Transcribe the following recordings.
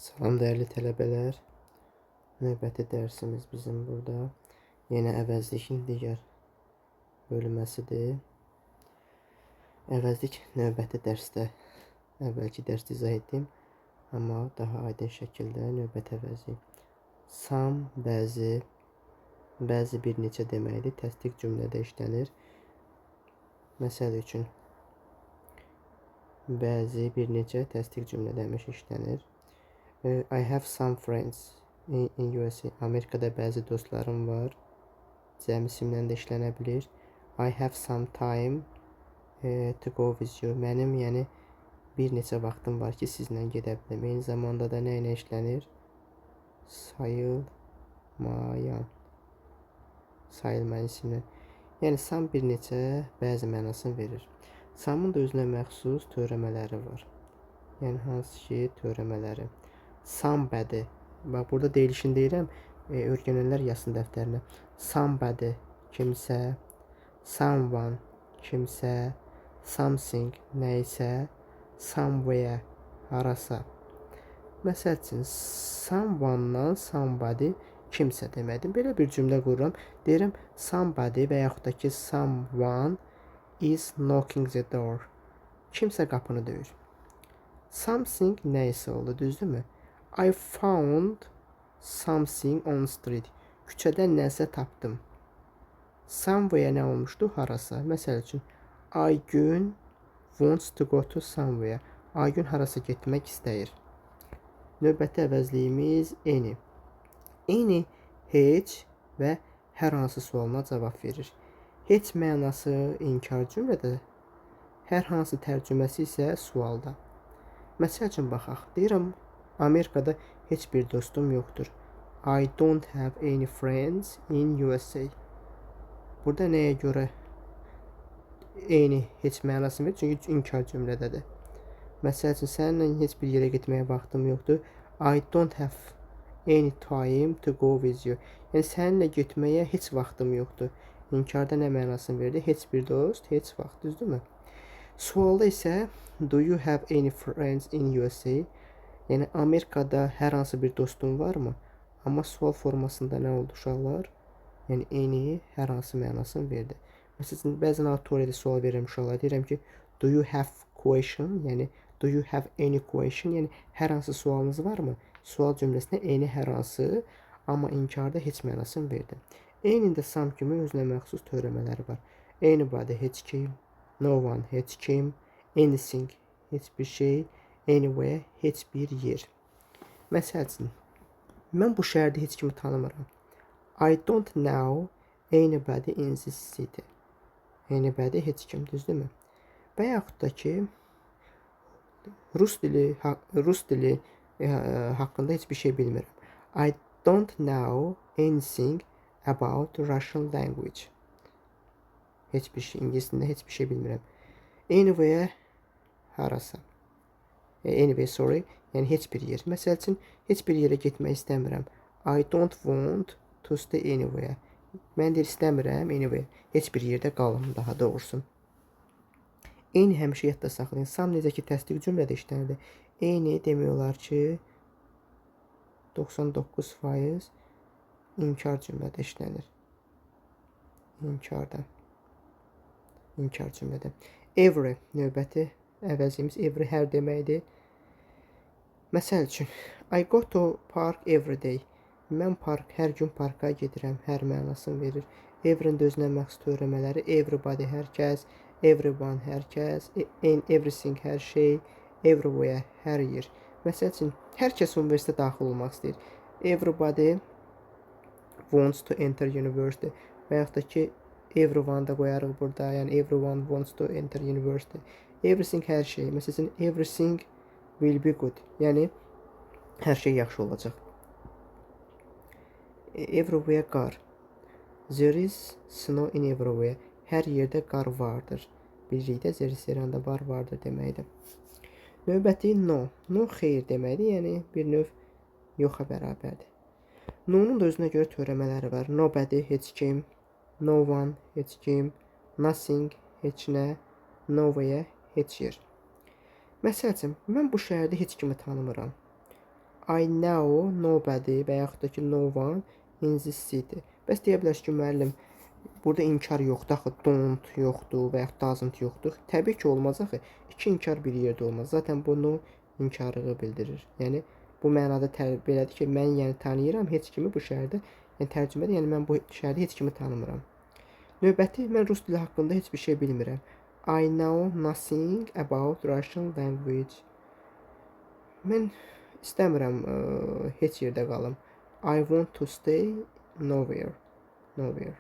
Salam değerli tələbələr. Növbəti dərsimiz bizim burada yenə əvəzlikin digər bölməsidir. Əvəzlik növbəti dərsdə əvvəlki dərsdə izah etdim, amma daha aydın şəkildə növbəti əvəzlik. Some bəzi bir neçə deməkdir. Təsdiq cümlədə işlənir. Məsəl üçün bəzi bir neçə təsdiq cümlədə həmişə işlənir. I have some friends in USA. Amerikada bəzi dostlarım var. Cəm isimlə də işlənə bilir. I have some time to go with you. Mənim yəni bir neçə vaxtım var ki, sizlə gedə bilim. Eyni zamanda da nə ilə işlənir? Sayılmayan isimlə. Yəni some bir neçə bəzi mənasını verir. Some'un da özünə məxsus törəmələri var. Yəni hansı ki törəmələri. Somebody. Bax burada deyilişini deyirəm. Öyrənənlər yazsın dəftərinə. Somebody kimsə, someone kimsə, something nəysə, somewhere harasa. Məsəl üçün someone-dan somebody kimsə deməkdir. Belə bir cümlə qururam. Deyirəm somebody və yaxud da ki someone is knocking the door. Kimsə qapını döyür. Something nəysə oldu, düzdürmü? I found something on street. Küçədə nəsə tapdım. Somewhere nə olmuşdu? Harasa. Məsəl üçün Aygün wants to go to somewhere. Aygün harasa getmək istəyir. Növbəti əvəzliyimiz any. Any heç və hər hansı sualına cavab verir. Heç mənası inkar cümlədə, hər hansı tərcüməsi isə sualda. Məsəl üçün baxaq. Deyirəm Amerikada heç bir dostum yoxdur. I don't have any friends in USA. Burada nəyə görə any heç mənasını verir? Çünki inkar cümlədədir. Məsəl üçün səninlə heç bir yerə getməyə vaxtım yoxdur. I don't have any time to go with you. Yəni səninlə getməyə heç vaxtım yoxdur. İnkarda nə mənasını verdi? Heç bir dost, heç vaxt, düzdürmü? Sualda isə do you have any friends in USA? Yəni Amerikada hər hansı bir dostun varmı? Amma sual formasında nə oldu uşaqlar? Yəni any hər hansı mənasını verdi. Məsələn, bəzən auditoriyada sual verirəm uşaqlara. Deyirəm ki, do you have question? Yəni do you have any question? Yəni hər hansı sualınız varmı? Sual cümləsində any hər hansı, amma inkarda heç mənasını verdi. Any-də some kimi özünə məxsus törəmələri var. Anybody heç kim, no one heç kim, anything heç bir şey, anywhere heç bir yer. Məsəl üçün, mən bu şəhərdə heç kimi tanımıram. I don't know anybody in this city. Anybody heç kim, düzdürmü? Və yaxud da ki, Rus dili haqqında heç bir şey bilmirəm. I don't know anything about Russian language. Heç bir şey, ingilis dilində heç bir şey bilmirəm. Anywhere harasa. Anyway, sorry, yəni heç bir yer. Məsəl üçün, heç bir yerə getmək istəmirəm. I don't want to stay anywhere. Mən deyir istəmirəm, anyway, heç bir yerdə qalım, daha doğrusu. Eyni həmişə yadda saxlayın. Some necə ki təsdiq cümlədə işlənir. Eyni demək olar ki 99% inkar cümlədə işlənir. İnkar cümlədə. Every növbəti əvəzimiz every hər deməkdir. Məsəl üçün, I go to park every day. Mən hər gün parka gedirəm, hər mənasını verir. Every-nin də özünə məxsus törəmələri, everybody hər kəs, everyone hər kəs, everything hər şey, everywhere hər yer. Məsəl üçün, hər kəs universitetə daxil olmaq istəyir. Everybody wants to enter university. Və yaxud da ki, everyone da qoyarıq burada. Yəni everyone wants to enter university. Everything hər şey. Məsələn, everything will be good. Yəni hər şey yaxşı olacaq. Everywhere qar. There is snow in everywhere. Hər yerdə qar vardır. Bilirik də there is yerində vardır deməkdir. Növbəti no. No xeyr deməkdir. Yəni bir növ yoxa bərabərdir. No-nun da özünə görə törəmələri var. Nobody heç kim. No one heç kim, nothing heç nə, nowhere heç yer. Məsəl üçün, mən bu şəhərdə heç kimi tanımıram. I know nobody və yaxud da ki no one in this city. Bəs deyə bilərsiniz ki, müəllim, burada inkar yoxdur axı, don't yoxdur və yaxud doesn't yoxdur. Təbii ki, olmaz axı. İki inkar bir yerdə olmaz. Zaten bu no inkarlığı bildirir. Yəni bu mənada belədir ki, mən yəni tanıyıram heç kimi bu şəhərdə. Yəni tərcümədə, yəni mən bu şəhərdə heç kimi tanımıram. Növbəti, mən rus dili haqqında heç bir şey bilmirəm. I know nothing about Russian language. Mən istəmirəm heç yerdə qalım. I want to stay nowhere. Nowhere.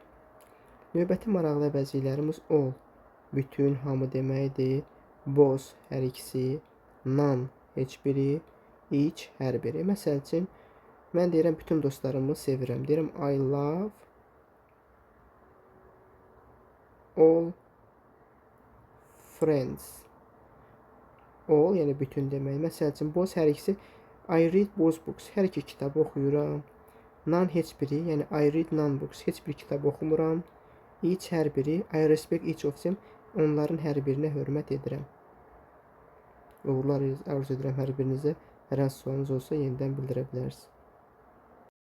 Növbəti maraqlı əvəzliklərimiz all, bütün, hamı deməkdir. Both, hər ikisi. None, heç biri. Each, hər biri. Məsəl üçün, mən deyirəm, bütün dostlarımı sevirəm. Deyirəm, I love all friends. All, yəni bütün demək. Məsəl üçün, both, hər ikisi. I read both books. Hər iki kitabı oxuyuram. None, heç biri. Yəni, I read none books. Heç bir kitab oxumuram. Each, hər biri. I respect each of them. Onların hər birinə hörmət edirəm. Uğurlar arzu edirəm hər birinizə. Hər hansı sualınız olsa yenidən bildirə bilərsiniz.